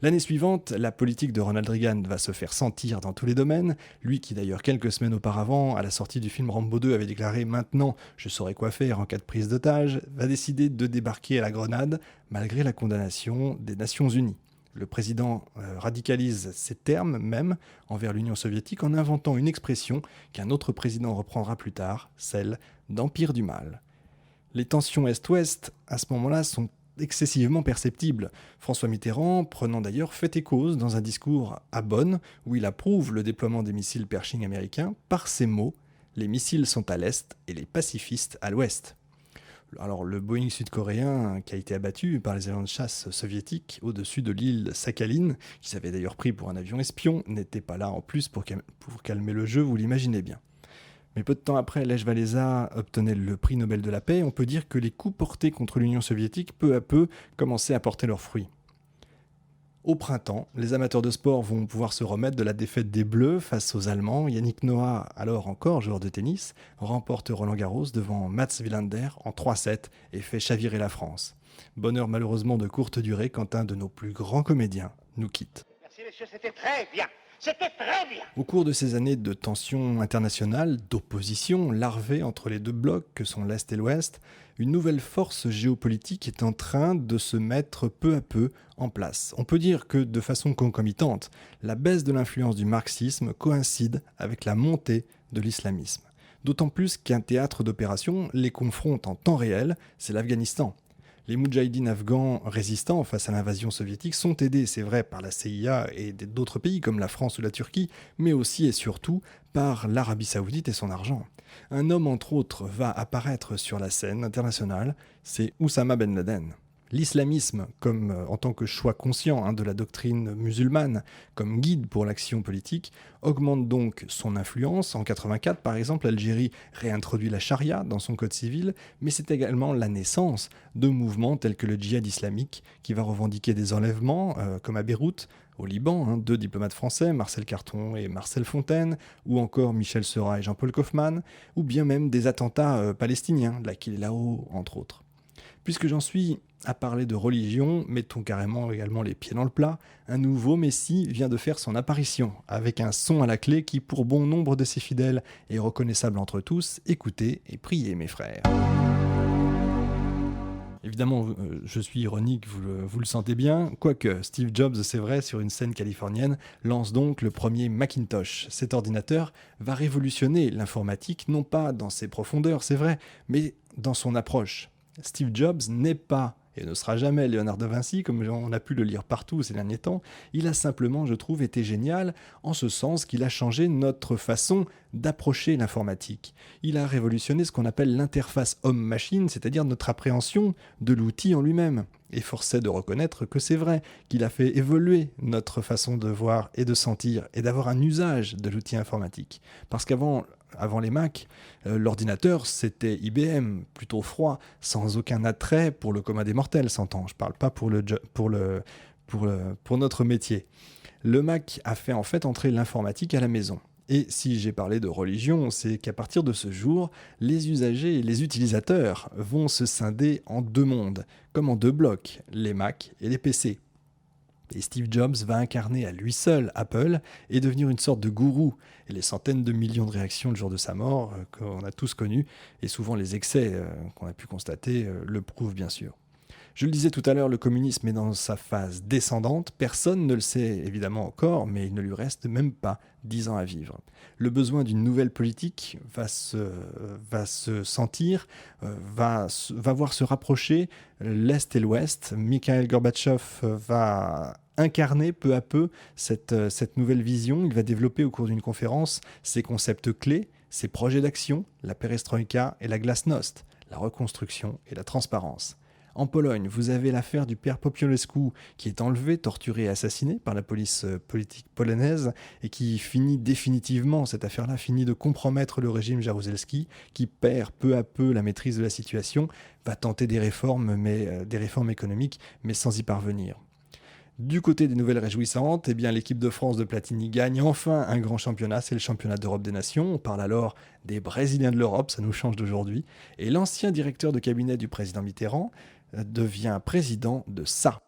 L'année suivante, la politique de Ronald Reagan va se faire sentir dans tous les domaines, lui qui d'ailleurs quelques semaines auparavant, à la sortie du film Rambo 2, avait déclaré « Maintenant, je saurai quoi faire en cas de prise d'otage », va décider de débarquer à la Grenade malgré la condamnation des Nations Unies. Le président radicalise ces termes même envers l'Union soviétique en inventant une expression qu'un autre président reprendra plus tard, celle d'empire du mal. Les tensions Est-Ouest, à ce moment-là, sont excessivement perceptibles. François Mitterrand prenant d'ailleurs fait et cause dans un discours à Bonn où il approuve le déploiement des missiles Pershing américains par ces mots « Les missiles sont à l'Est et les pacifistes à l'Ouest ». Alors, le Boeing sud-coréen qui a été abattu par les avions de chasse soviétiques au-dessus de l'île Sakhaline, qui s'avait d'ailleurs pris pour un avion espion, n'était pas là en plus pour calmer le jeu, vous l'imaginez bien. Mais peu de temps après, Lech Walesa obtenait le prix Nobel de la paix, on peut dire que les coups portés contre l'Union soviétique peu à peu commençaient à porter leurs fruits. Au printemps, les amateurs de sport vont pouvoir se remettre de la défaite des Bleus face aux Allemands. Yannick Noah, alors encore joueur de tennis, remporte Roland-Garros devant Mats Wilander en 3-7 et fait chavirer la France. Bonheur malheureusement de courte durée quand un de nos plus grands comédiens nous quitte. Merci messieurs, c'était très bien. C'était très bien. Au cours de ces années de tensions internationales, d'opposition larvée entre les deux blocs que sont l'Est et l'Ouest, une nouvelle force géopolitique est en train de se mettre peu à peu en place. On peut dire que de façon concomitante, la baisse de l'influence du marxisme coïncide avec la montée de l'islamisme. D'autant plus qu'un théâtre d'opération les confronte en temps réel, c'est l'Afghanistan. Les moudjahidines afghans résistants face à l'invasion soviétique sont aidés, c'est vrai, par la CIA et d'autres pays comme la France ou la Turquie, mais aussi et surtout par l'Arabie Saoudite et son argent. Un homme, entre autres, va apparaître sur la scène internationale, c'est Oussama Ben Laden. L'islamisme, comme en tant que choix conscient de la doctrine musulmane, comme guide pour l'action politique, augmente donc son influence. En 1984, par exemple, l'Algérie réintroduit la charia dans son code civil, mais c'est également la naissance de mouvements tels que le djihad islamique, qui va revendiquer des enlèvements, comme à Beyrouth, au Liban, 2 diplomates français, Marcel Carton et Marcel Fontaine, ou encore Michel Seurat et Jean-Paul Kaufmann, ou bien même des attentats palestiniens, l'Aqil Lao, entre autres. Puisque j'en suis à parler de religion, mettons carrément également les pieds dans le plat, un nouveau Messie vient de faire son apparition, avec un son à la clé qui, pour bon nombre de ses fidèles, est reconnaissable entre tous. Écoutez et priez, mes frères. Évidemment, je suis ironique, vous le sentez bien, quoique Steve Jobs, c'est vrai, sur une scène californienne, lance donc le premier Macintosh. Cet ordinateur va révolutionner l'informatique, non pas dans ses profondeurs, c'est vrai, mais dans son approche. Steve Jobs n'est pas et ne sera jamais Léonard de Vinci, comme on a pu le lire partout ces derniers temps. Il a simplement, je trouve, été génial en ce sens qu'il a changé notre façon d'approcher l'informatique. Il a révolutionné ce qu'on appelle l'interface homme-machine, c'est-à-dire notre appréhension de l'outil en lui-même. Et force est de reconnaître que c'est vrai, qu'il a fait évoluer notre façon de voir et de sentir et d'avoir un usage de l'outil informatique. Parce qu'avant les Mac, l'ordinateur c'était IBM, plutôt froid, sans aucun attrait pour le commun des mortels, s'entend. Je ne parle pas pour notre métier. Le Mac a fait en fait entrer l'informatique à la maison. Et si j'ai parlé de religion, c'est qu'à partir de ce jour, les usagers et les utilisateurs vont se scinder en 2 mondes, comme en 2 blocs, les Mac et les PC. Et Steve Jobs va incarner à lui seul Apple et devenir une sorte de gourou. Et les centaines de millions de réactions le jour de sa mort, qu'on a tous connues, et souvent les excès qu'on a pu constater, le prouvent bien sûr. Je le disais tout à l'heure, le communisme est dans sa phase descendante. Personne ne le sait évidemment encore, mais il ne lui reste même pas 10 ans à vivre. Le besoin d'une nouvelle politique va se sentir, va voir se rapprocher l'Est et l'Ouest. Mikhail Gorbatchev va incarner peu à peu cette nouvelle vision. Il va développer au cours d'une conférence ses concepts clés, ses projets d'action, la perestroïka et la glasnost, la reconstruction et la transparence. En Pologne, vous avez l'affaire du père Popiołescu qui est enlevé, torturé et assassiné par la police politique polonaise et qui finit définitivement, cette affaire-là, finit de compromettre le régime Jaruzelski qui perd peu à peu la maîtrise de la situation, va tenter des réformes économiques, mais sans y parvenir. Du côté des nouvelles réjouissantes, l'équipe de France de Platini gagne enfin un grand championnat, c'est le championnat d'Europe des Nations. On parle alors des Brésiliens de l'Europe, ça nous change d'aujourd'hui. Et l'ancien directeur de cabinet du président Mitterrand devient président de ça.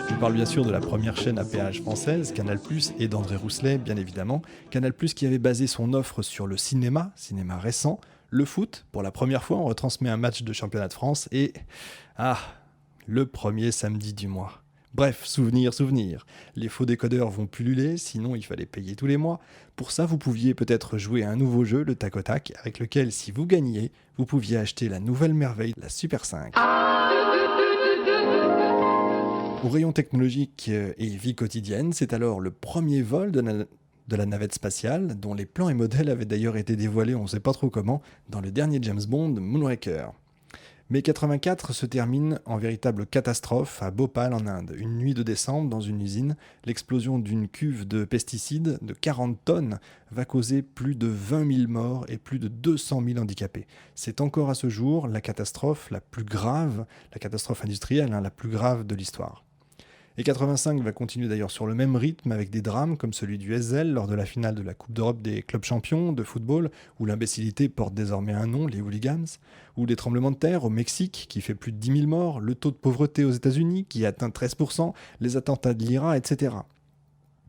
Je parle bien sûr de la première chaîne à péage française, Canal+, et d'André Rousselet, bien évidemment. Canal+, qui avait basé son offre sur le cinéma récent. Le foot, pour la première fois, on retransmet un match de championnat de France et... le premier samedi du mois. Bref, souvenir. Les faux décodeurs vont pulluler, sinon il fallait payer tous les mois. Pour ça, vous pouviez peut-être jouer à un nouveau jeu, le tac au tac, avec lequel, si vous gagniez, vous pouviez acheter la nouvelle merveille, la Super 5. Au rayon technologique et vie quotidienne, c'est alors le premier vol de la navette spatiale, dont les plans et modèles avaient d'ailleurs été dévoilés, on ne sait pas trop comment, dans le dernier James Bond, Moonraker. Mais 84 se termine en véritable catastrophe à Bhopal en Inde. Une nuit de décembre, dans une usine, l'explosion d'une cuve de pesticides de 40 tonnes va causer plus de 20 000 morts et plus de 200 000 handicapés. C'est encore à ce jour la catastrophe la plus grave, la catastrophe industrielle, la plus grave de l'histoire. Et 85 va continuer d'ailleurs sur le même rythme avec des drames comme celui du Heysel lors de la finale de la Coupe d'Europe des clubs champions de football où l'imbécilité porte désormais un nom, les hooligans, ou des tremblements de terre au Mexique qui fait plus de 10 000 morts, le taux de pauvreté aux États-Unis qui atteint 13%, les attentats de l'IRA, etc.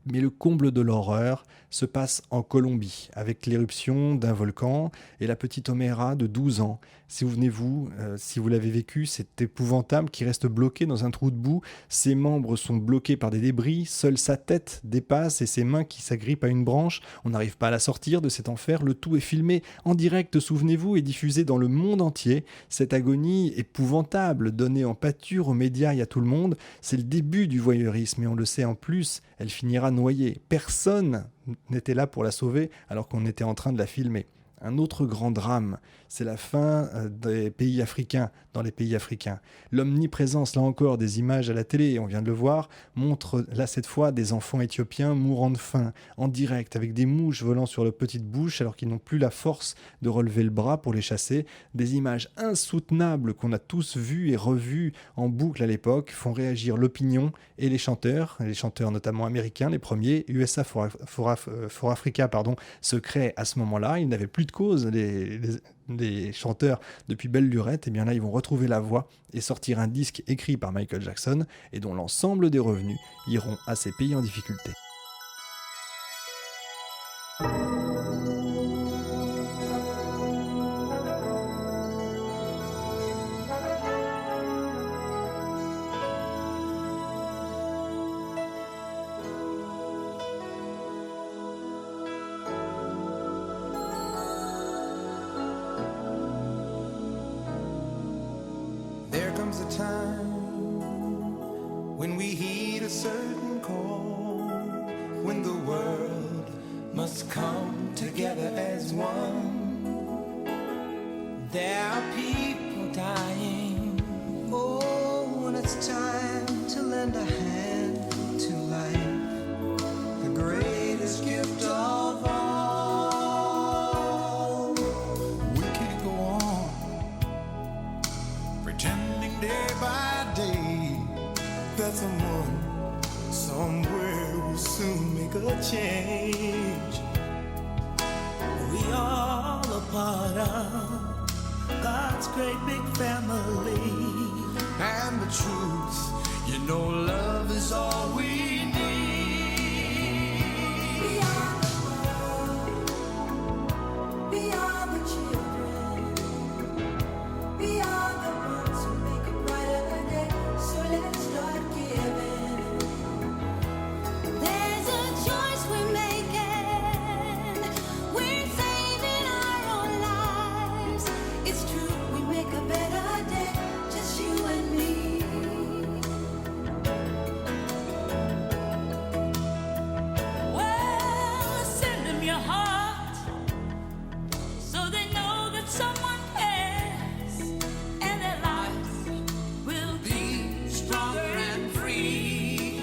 Mais le comble de l'horreur se passe en Colombie, avec l'éruption d'un volcan et la petite Homera de 12 ans. Souvenez-vous, si vous l'avez vécu, c'est épouvantable, qui reste bloqué dans un trou de boue. Ses membres sont bloqués par des débris, seule sa tête dépasse et ses mains qui s'agrippent à une branche. On n'arrive pas à la sortir de cet enfer. Le tout est filmé en direct, souvenez-vous, et diffusé dans le monde entier. Cette agonie épouvantable, donnée en pâture aux médias et à tout le monde, c'est le début du voyeurisme. Et on le sait en plus, elle finira noyée. Personne n'était là pour la sauver alors qu'on était en train de la filmer. Un autre grand drame, c'est la fin des pays africains, dans les pays africains. L'omniprésence, là encore, des images à la télé, on vient de le voir, montre là cette fois des enfants éthiopiens mourant de faim, en direct, avec des mouches volant sur leur petite bouche alors qu'ils n'ont plus la force de relever le bras pour les chasser. Des images insoutenables qu'on a tous vues et revues en boucle à l'époque, font réagir l'opinion et les chanteurs notamment américains, les premiers. USA for Africa se crée à ce moment-là. Ils n'avaient plus de cause, les chanteurs depuis belle lurette. Et bien là, ils vont retrouver la voix et sortir un disque écrit par Michael Jackson et dont l'ensemble des revenus iront à ces pays en difficulté. A time when we heed a certain call, when the world must come together as one. There are people dying. Oh, when it's time to lend a hand to life, the greatest gift of all. We can't go on pretending day by day that someone somewhere will soon make a change. We all a part of God's great big family, and the truth, you know, love is all we need. Beyond the world, beyond the children, beyond the ones who make a brighter day. So let's start giving. There's a choice we're making. We're saving our own lives. It's true, we make a better day, just you and me. Well, send them your heart so they know that someone cares, and their lives will be stronger and free.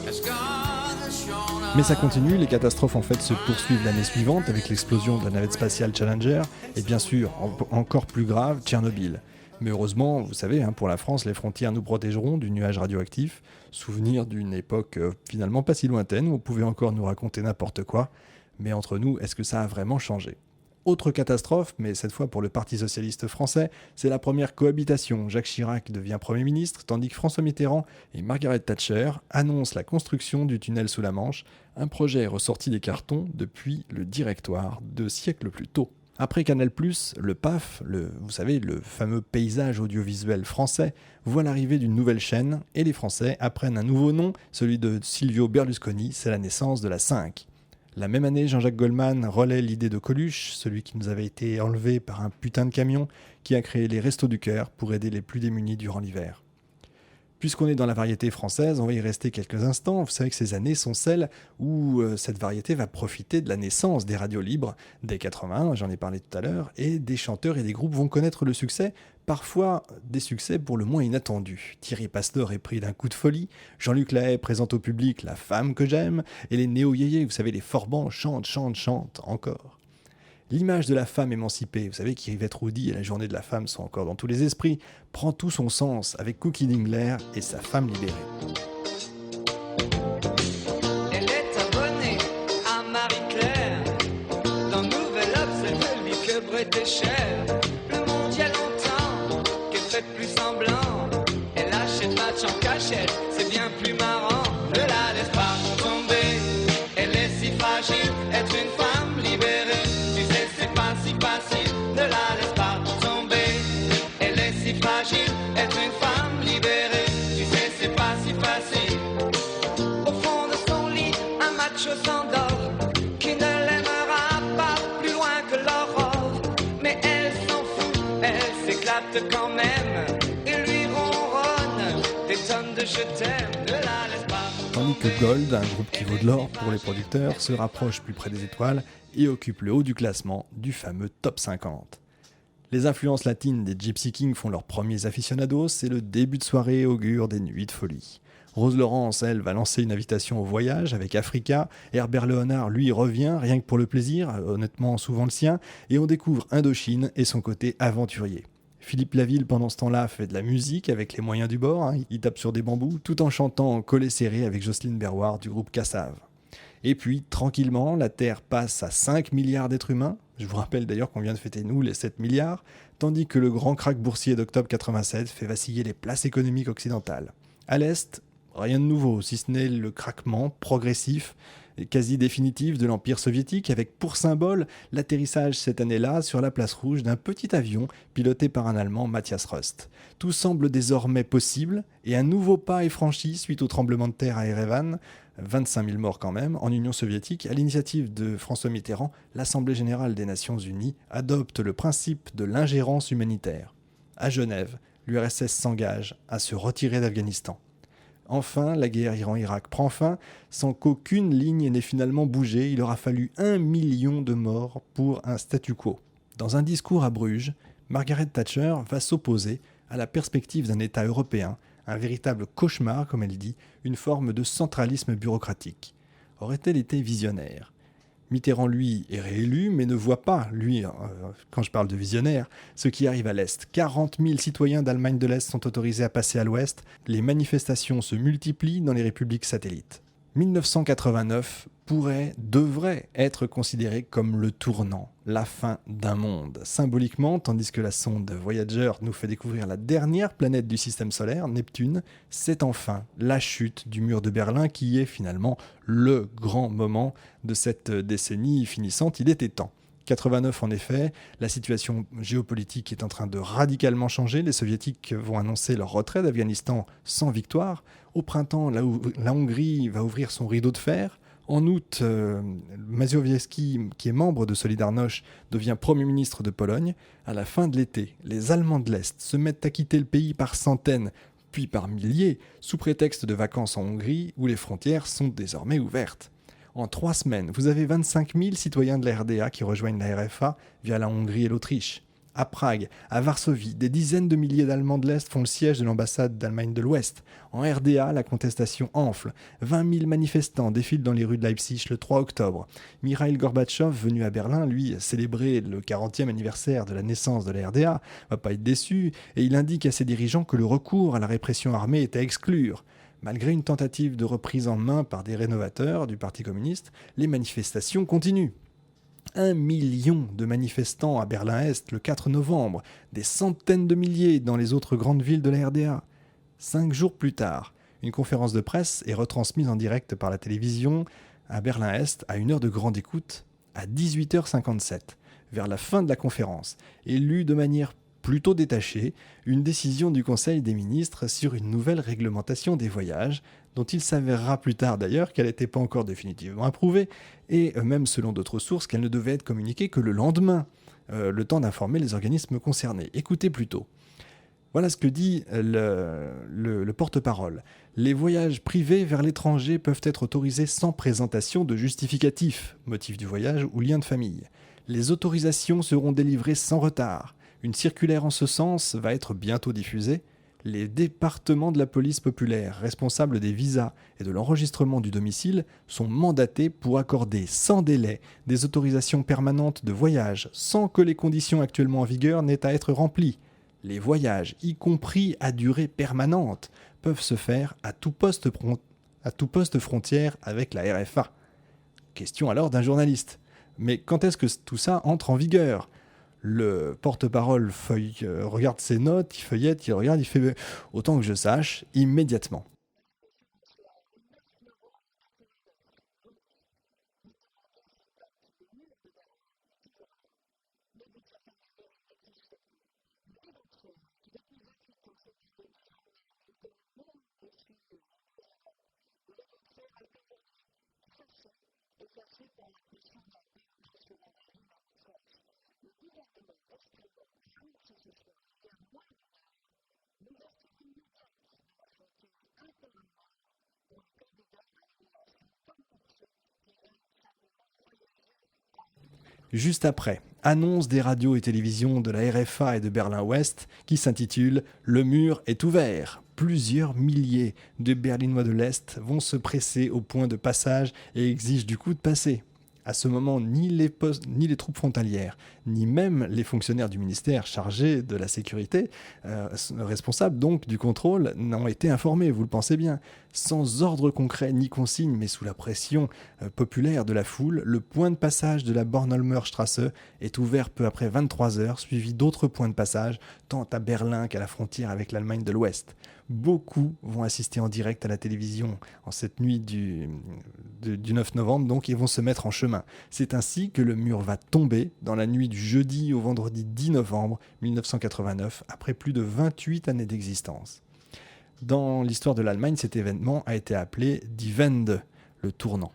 As God has shown us. Mais ça continue, les catastrophes en fait se poursuivent l'année suivante avec l'explosion de la navette spatiale Challenger et bien sûr, encore plus grave, Tchernobyl. Mais heureusement, vous savez, pour la France, les frontières nous protégeront du nuage radioactif. Souvenir d'une époque finalement pas si lointaine où on pouvait encore nous raconter n'importe quoi. Mais entre nous, est-ce que ça a vraiment changé ? Autre catastrophe, mais cette fois pour le Parti socialiste français, c'est la première cohabitation. Jacques Chirac devient Premier ministre, tandis que François Mitterrand et Margaret Thatcher annoncent la construction du tunnel sous la Manche, un projet ressorti des cartons depuis le Directoire 2 siècles plus tôt. Après Canal+, le PAF, vous savez, le fameux paysage audiovisuel français, voit l'arrivée d'une nouvelle chaîne et les Français apprennent un nouveau nom, celui de Silvio Berlusconi, c'est la naissance de la 5. La même année, Jean-Jacques Goldman relaie l'idée de Coluche, celui qui nous avait été enlevé par un putain de camion, qui a créé les Restos du Cœur pour aider les plus démunis durant l'hiver. Puisqu'on est dans la variété française, on va y rester quelques instants. Vous savez que ces années sont celles où cette variété va profiter de la naissance des radios libres, dès 81, j'en ai parlé tout à l'heure, et des chanteurs et des groupes vont connaître le succès, parfois des succès pour le moins inattendus. Thierry Pastor est pris d'un coup de folie, Jean-Luc Lahaye présente au public La femme que j'aime, et les néo-yéyés, vous savez, les forbans chantent encore. L'image de la femme émancipée, vous savez qu'Yvette Roudy et la journée de la femme sont encore dans tous les esprits, prend tout son sens avec Cookie Dingler et sa femme libérée. Elle est abonnée à Marie-Claire. Dans Nouvel Obs, elle ne lit que Bret et Cher. Le monde y a longtemps qu'elle fait plus semblant. Elle achète match en cachette, c'est bien plus marrant. Ne la laisse pas être une femme libérée. Tu sais, c'est pas si facile, ne la laisse pas tomber. Elle est si fragile, être une femme libérée. Tu sais, c'est pas si facile. Au fond de son lit, un macho s'endort, qui ne l'aimera pas plus loin que l'aurore. Mais elle s'en fout, elle s'éclate quand même. Et lui ronronne des tonnes de je t'aime, ne la laisse pas. Tandis que Gold, un groupe qui vaut de l'or pour les producteurs, se rapproche plus près des étoiles et occupe le haut du classement du fameux Top 50. Les influences latines des Gypsy Kings font leurs premiers aficionados et le début de soirée augure des nuits de folie. Rose Laurence, elle, va lancer une invitation au voyage avec Africa. Herbert Léonard, lui, revient, rien que pour le plaisir, honnêtement souvent le sien, et on découvre Indochine et son côté aventurier. Philippe Laville, pendant ce temps-là, fait de la musique avec les moyens du bord, il tape sur des bambous, tout en chantant collé serré avec Jocelyne Berroir du groupe Cassave. Et puis, tranquillement, la Terre passe à 5 milliards d'êtres humains, je vous rappelle d'ailleurs qu'on vient de fêter nous les 7 milliards, tandis que le grand krach boursier d'octobre 87 fait vaciller les places économiques occidentales. À l'Est, rien de nouveau, si ce n'est le craquement progressif et quasi définitif de l'Empire soviétique, avec pour symbole l'atterrissage cette année-là sur la place rouge d'un petit avion piloté par un Allemand, Matthias Rust. Tout semble désormais possible, et un nouveau pas est franchi suite au tremblement de terre à Erevan, 25 000 morts quand même, en Union soviétique. À l'initiative de François Mitterrand, l'Assemblée générale des Nations unies adopte le principe de l'ingérence humanitaire. À Genève, l'URSS s'engage à se retirer d'Afghanistan. Enfin, la guerre Iran-Irak prend fin, sans qu'aucune ligne n'ait finalement bougé. Il aura fallu 1 million de morts pour un statu quo. Dans un discours à Bruges, Margaret Thatcher va s'opposer à la perspective d'un État européen, un véritable cauchemar, comme elle dit, une forme de centralisme bureaucratique. Aurait-elle été visionnaire ? Mitterrand, lui, est réélu, mais ne voit pas, lui, quand je parle de visionnaire, ce qui arrive à l'Est. 40 000 citoyens d'Allemagne de l'Est sont autorisés à passer à l'Ouest. Les manifestations se multiplient dans les républiques satellites. 1989 devrait être considéré comme le tournant, la fin d'un monde. Symboliquement, tandis que la sonde Voyager nous fait découvrir la dernière planète du système solaire, Neptune, c'est enfin la chute du mur de Berlin qui est finalement le grand moment de cette décennie finissante. Il était temps. 89 en effet, la situation géopolitique est en train de radicalement changer. Les soviétiques vont annoncer leur retrait d'Afghanistan sans victoire. Au printemps, la Hongrie va ouvrir son rideau de fer. En août, Mazowiecki, qui est membre de Solidarność, devient Premier ministre de Pologne. À la fin de l'été, les Allemands de l'Est se mettent à quitter le pays par centaines, puis par milliers, sous prétexte de vacances en Hongrie, où les frontières sont désormais ouvertes. En 3 semaines, vous avez 25 000 citoyens de la RDA qui rejoignent la RFA via la Hongrie et l'Autriche. À Prague, à Varsovie, des dizaines de milliers d'Allemands de l'Est font le siège de l'ambassade d'Allemagne de l'Ouest. En RDA, la contestation enfle. 20 000 manifestants défilent dans les rues de Leipzig le 3 octobre. Mikhail Gorbatchev, venu à Berlin, lui, célébrer le 40e anniversaire de la naissance de la RDA, va pas être déçu, et il indique à ses dirigeants que le recours à la répression armée est à exclure. Malgré une tentative de reprise en main par des rénovateurs du Parti communiste, les manifestations continuent. 1 million de manifestants à Berlin-Est le 4 novembre, des centaines de milliers dans les autres grandes villes de la RDA. 5 jours plus tard, une conférence de presse est retransmise en direct par la télévision à Berlin-Est à une heure de grande écoute, à 18h57, vers la fin de la conférence, et lue de manière plutôt détachée, une décision du Conseil des ministres sur une nouvelle réglementation des voyages, dont il s'avérera plus tard d'ailleurs qu'elle n'était pas encore définitivement approuvée, et même selon d'autres sources qu'elle ne devait être communiquée que le lendemain, le temps d'informer les organismes concernés. Écoutez plutôt. Voilà ce que dit le porte-parole. Les voyages privés vers l'étranger peuvent être autorisés sans présentation de justificatif, motif du voyage ou lien de famille. Les autorisations seront délivrées sans retard. Une circulaire en ce sens va être bientôt diffusée. Les départements de la police populaire responsables des visas et de l'enregistrement du domicile sont mandatés pour accorder sans délai des autorisations permanentes de voyage sans que les conditions actuellement en vigueur n'aient à être remplies. Les voyages, y compris à durée permanente, peuvent se faire à tout poste frontière avec la RFA. Question alors d'un journaliste. Mais quand est-ce que tout ça entre en vigueur ? Le porte-parole regarde ses notes, il feuillette, il regarde, il fait « autant que je sache, immédiatement ». Juste après, annonce des radios et télévisions de la RFA et de Berlin-Ouest qui s'intitule « Le mur est ouvert ». Plusieurs milliers de Berlinois de l'Est vont se presser au point de passage et exigent du coup de passer. À ce moment, ni les troupes frontalières, ni même les fonctionnaires du ministère chargés de la sécurité, responsables donc du contrôle, n'ont été informés, vous le pensez bien. Sans ordre concret ni consigne, mais sous la pression populaire de la foule, le point de passage de la Bornholmer Strasse est ouvert peu après 23 heures, suivi d'autres points de passage, tant à Berlin qu'à la frontière avec l'Allemagne de l'Ouest. Beaucoup vont assister en direct à la télévision en cette nuit du 9 novembre, donc ils vont se mettre en chemin. C'est ainsi que le mur va tomber dans la nuit du jeudi au vendredi 10 novembre 1989, après plus de 28 années d'existence. Dans l'histoire de l'Allemagne, cet événement a été appelé Die Wende, le tournant.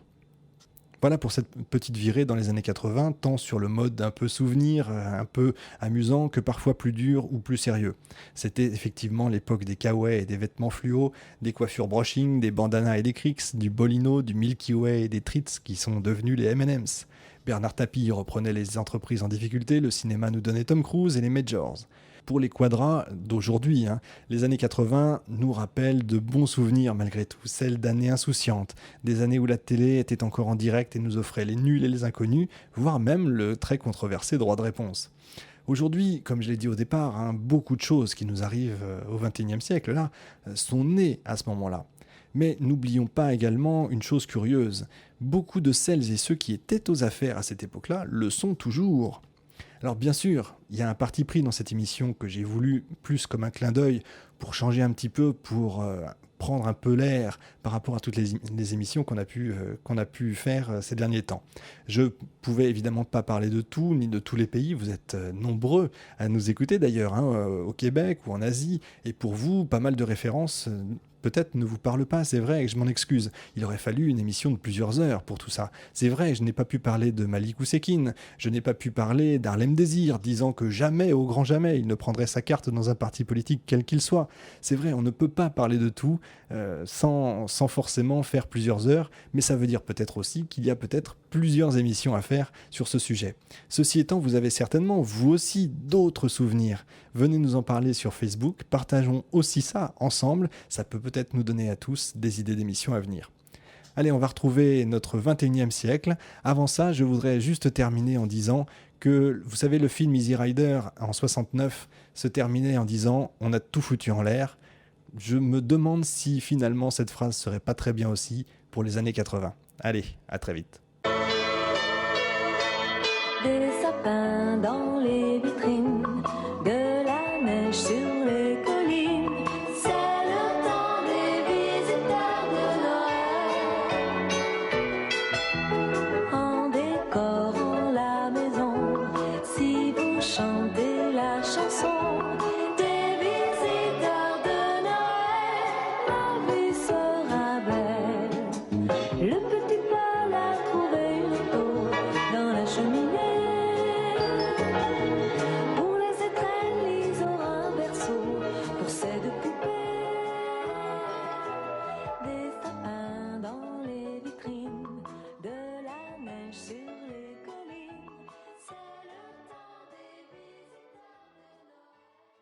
Voilà pour cette petite virée dans les années 80, tant sur le mode un peu souvenir, un peu amusant, que parfois plus dur ou plus sérieux. C'était effectivement l'époque des kawaii et des vêtements fluo, des coiffures brushing, des bandanas et des crics, du Bolino, du Milky Way et des Treats qui sont devenus les M&M's. Bernard Tapie reprenait les entreprises en difficulté, le cinéma nous donnait Tom Cruise et les Majors. Pour les quadras d'aujourd'hui, les années 80 nous rappellent de bons souvenirs malgré tout, celles d'années insouciantes, des années où la télé était encore en direct et nous offrait les nuls et les inconnus, voire même le très controversé droit de réponse. Aujourd'hui, comme je l'ai dit au départ, beaucoup de choses qui nous arrivent au XXIe siècle là, sont nées à ce moment-là. Mais n'oublions pas également une chose curieuse, beaucoup de celles et ceux qui étaient aux affaires à cette époque-là le sont toujours. Alors bien sûr, il y a un parti pris dans cette émission que j'ai voulu plus comme un clin d'œil pour changer un petit peu, pour prendre un peu l'air par rapport à toutes les émissions qu'on a pu faire ces derniers temps. Je pouvais évidemment pas parler de tout, ni de tous les pays, vous êtes nombreux à nous écouter d'ailleurs, au Québec ou en Asie, et pour vous, pas mal de références peut-être ne vous parle pas, c'est vrai, et je m'en excuse. Il aurait fallu une émission de plusieurs heures pour tout ça. C'est vrai, je n'ai pas pu parler de Malik Oussekine, je n'ai pas pu parler d'Harlem Désir, disant que jamais, au grand jamais, il ne prendrait sa carte dans un parti politique quel qu'il soit. C'est vrai, on ne peut pas parler de tout sans forcément faire plusieurs heures, mais ça veut dire peut-être aussi qu'il y a peut-être plusieurs émissions à faire sur ce sujet. Ceci étant, vous avez certainement, vous aussi, d'autres souvenirs. Venez nous en parler sur Facebook, partageons aussi ça ensemble, ça peut peut-être nous donner à tous des idées d'émissions à venir. Allez, on va retrouver notre 21e siècle. Avant ça, je voudrais juste terminer en disant que, vous savez, le film Easy Rider en 69 se terminait en disant « on a tout foutu en l'air ». Je me demande si finalement cette phrase serait pas très bien aussi pour les années 80. Allez, à très vite. Des sapins dans les vitrines,